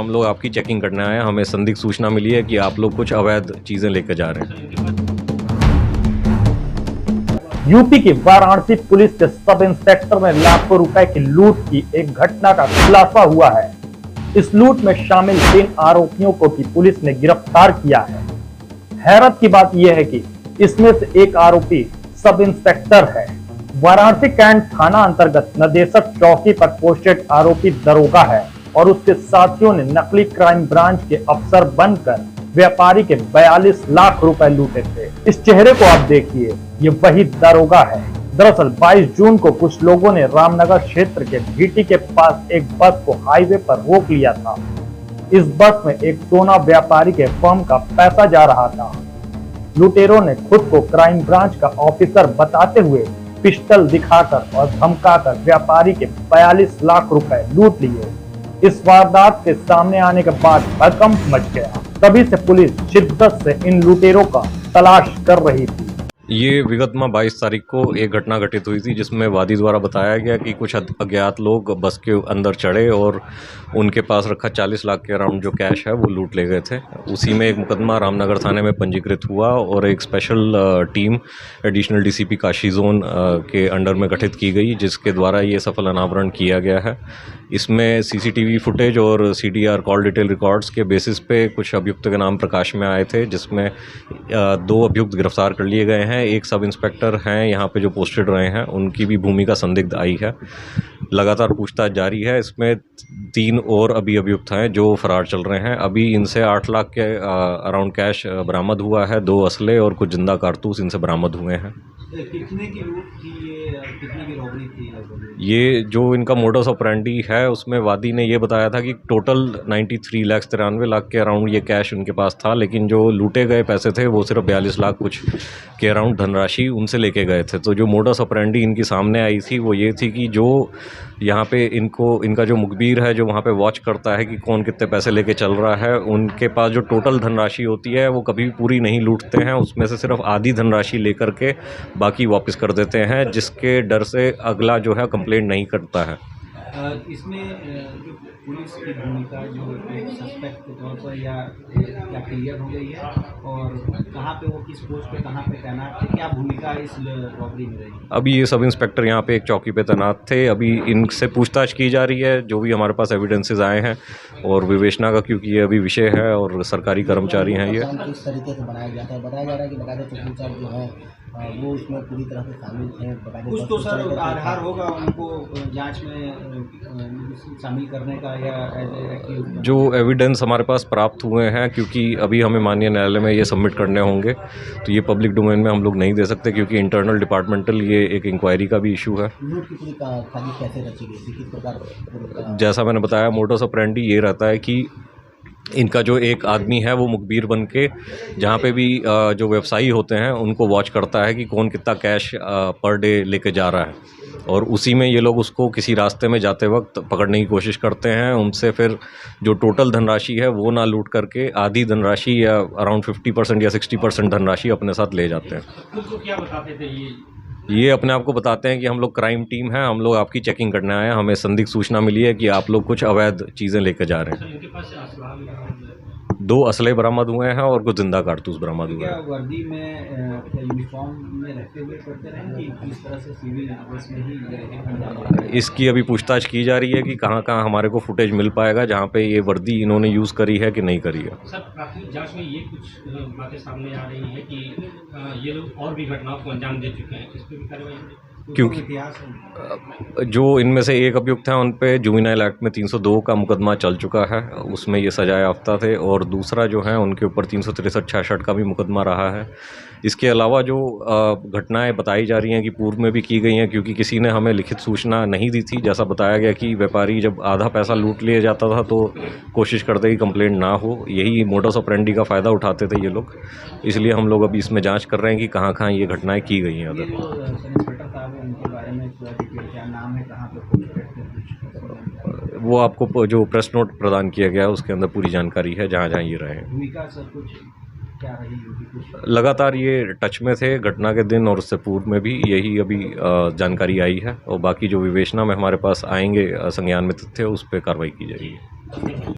हम लोग आपकी चेकिंग करने आए हैं। हमें संदिग्ध सूचना मिली है कि आप लोग कुछ अवैध चीज़ें लेकर जा रहे हैं। यूपी की वाराणसी पुलिस के सब इंस्पेक्टर में लाखों रुपए की लूट की एक घटना का खुलासा हुआ है। इस लूट में शामिल 3 आरोपियों को भी पुलिस ने गिरफ्तार किया है। हैरत की बात यह है कि इसमें से एक आरोपी सब इंस्पेक्टर है। वाराणसी कैंट थाना अंतर्गत नदेसर चौकी पर पोस्टेड आरोपी दरोगा है और उसके साथियों ने नकली क्राइम ब्रांच के अफसर बनकर व्यापारी के 42 लाख रुपए लूटे थे। इस चेहरे को आप देखिए, ये वही दरोगा है। दरअसल 22 जून को कुछ लोगों ने रामनगर क्षेत्र के भीटी के पास एक बस को हाईवे पर रोक लिया था। इस बस में एक सोना व्यापारी के फर्म का पैसा जा रहा था। लुटेरों ने खुद को क्राइम ब्रांच का ऑफिसर बताते हुए पिस्टल दिखाकर और धमकाकर व्यापारी के 42 लाख रुपए लूट लिए। इस वारदात के सामने आने के बाद भड़कंप मच गया। तभी से पुलिस शिद्दत से इन लुटेरों का तलाश कर रही थी। ये विगत में 22 तारीख को एक घटना घटित हुई थी, जिसमें वादी द्वारा बताया गया कि कुछ अज्ञात लोग बस के अंदर चढ़े और उनके पास रखा 40 लाख के अराउंड जो कैश है वो लूट ले गए थे। उसी में एक मुकदमा रामनगर थाने में पंजीकृत हुआ और एक special team additional DCP Kashi zone के अंडर में गठित की गई, जिसके द्वारा ये सफल अनावरण किया गया है। इसमें सीसीटीवी फुटेज और सीडीआर कॉल डिटेल रिकॉर्ड्स के बेसिस पे कुछ अभियुक्त के नाम प्रकाश में आए थे, जिसमें 2 अभियुक्त गिरफ्तार कर लिए गए हैं। एक सब इंस्पेक्टर हैं यहाँ पे जो पोस्टेड रहे हैं, उनकी भी भूमिका संदिग्ध आई है। लगातार पूछताछ जारी है। इसमें 3 और अभी अभियुक्त हैं जो फरार चल रहे हैं। अभी इनसे 8 लाख के अराउंड कैश बरामद हुआ है। 2 असले और कुछ जिंदा कारतूस इनसे बरामद हुए हैं। कितने की लूट थी ये, कितने की रॉबरी थी? ये जो इनका मोडस ऑपरेंडी है, उसमें वादी ने ये बताया था कि टोटल 93 लाख 93 लाख के अराउंड ये कैश उनके पास था, लेकिन जो लूटे गए पैसे थे वो सिर्फ 42 लाख कुछ के अराउंड धनराशि उनसे लेके गए थे। तो जो मोडस ऑपरेंडी इनकी सामने आई थी वो ये थी कि जो यहाँ पे इनका जो मुखबिर है, जो वहाँ पे वॉच करता है कि कौन कितने पैसे लेके चल रहा है, उनके पास जो टोटल धनराशि होती है वो कभी पूरी नहीं लूटते हैं। उसमें से सिर्फ आधी धनराशि लेकर के बाकी वापस कर देते हैं, जिसके डर से अगला जो है कंप्लेंट नहीं करता है। इसमें जो पुलिस की भूमिका जो एक सस्पेक्ट के तौर पर या क्या क्लियर हो गई है, और कहाँ पे वो किस पोस्ट पे कहाँ पे तैनात थे, क्या भूमिका इस रॉबरी में रही? अभी ये सब इंस्पेक्टर यहाँ पे एक चौकी पे तैनात थे। अभी इनसे पूछताछ की जा रही है, जो भी हमारे पास एविडेंसेस आए हैं, और विवेचना का, क्योंकि ये अभी विषय है और सरकारी कर्मचारी हैं। ये किस तरीके से बनाया गया था? बताया जा रहा है कि बकायदा चौकी चार्ज जो है वो उसमें पूरी तरह से शामिल थे। कुछ तो सर आधार होगा उनको जांच में शामिल करने का, या जो एविडेंस हमारे पास प्राप्त हुए हैं, क्योंकि अभी हमें माननीय न्यायालय में ये सबमिट करने होंगे, तो ये पब्लिक डोमेन में हम लोग नहीं दे सकते, क्योंकि इंटरनल डिपार्टमेंटल ये एक इंक्वायरी का भी इशू है। लूट की पूरी साजिश कैसे रची गई थी, किस प्रकार? जैसा मैंने बताया, मोडस ऑपरेंडी ये रहता है कि इनका जो एक आदमी है वो मुखबिर बन के जहाँ पे भी जो व्यवसायी होते हैं उनको वॉच करता है कि कौन कितना कैश पर डे लेके जा रहा है, और उसी में ये लोग उसको किसी रास्ते में जाते वक्त पकड़ने की कोशिश करते हैं। उनसे फिर जो टोटल धनराशि है वो ना लूट करके आधी धनराशि या अराउंड 50% या 60% धनराशि अपने साथ ले जाते हैं। तो क्या बताते थे ये अपने आप को बताते हैं कि हम लोग क्राइम टीम है, हम लोग आपकी चेकिंग करने आए हैं। हमें संदिग्ध सूचना मिली है कि आप लोग कुछ अवैध चीज़ें लेकर जा रहे हैं। 2 असले बरामद हुए हैं और कुछ जिंदा कारतूस बरामद हुए हैं। वर्दी में यूनिफॉर्म में रहते हुए करते रहे कि किस तरह से सिविल ड्रेस में ही? इसकी अभी पूछताछ की जा रही है कि कहाँ कहाँ हमारे को फुटेज मिल पाएगा जहाँ पे ये वर्दी इन्होंने यूज़ करी है कि नहीं करी है। सर, प्राथमिक जांच में ये कुछ बातें सामने आ रही हैं कि ये लोग और भी घटनाओं को अंजाम दे चुके हैं, इस पर भी कार्रवाई? क्योंकि जो इनमें से एक अभियुक्त हैं उन पे जुवेनाइल एक्ट में 302 का मुकदमा चल चुका है, उसमें ये सजा याफ्ता थे, और दूसरा जो है उनके ऊपर 363-66 का भी मुकदमा रहा है। इसके अलावा जो घटनाएं बताई जा रही हैं कि पूर्व में भी की गई हैं, क्योंकि किसी ने हमें लिखित सूचना नहीं दी थी। जैसा बताया गया कि व्यापारी जब आधा पैसा लूट लिया जाता था तो कोशिश करते कि कंप्लेंट ना हो। यही मोडस ऑपरेंडी का फ़ायदा उठाते थे ये लोग, इसलिए हम लोग अभी इसमें जाँच कर रहे हैं कि कहाँ कहाँ ये घटनाएँ की गई हैं। उनके बारे में क्या नाम है, कहाँ पे वो आपको जो प्रेस नोट प्रदान किया गया है उसके अंदर पूरी जानकारी है, जहाँ जहाँ ये रहे हैं। भूमिका सर कुछ क्या रही होगी? लगातार ये टच में थे घटना के दिन, और उससे पूर्व में भी यही अभी जानकारी आई है, और बाकी जो विवेचना में हमारे पास आएंगे संज्ञान में तथ्य, उस पर कार्रवाई की जाएगी।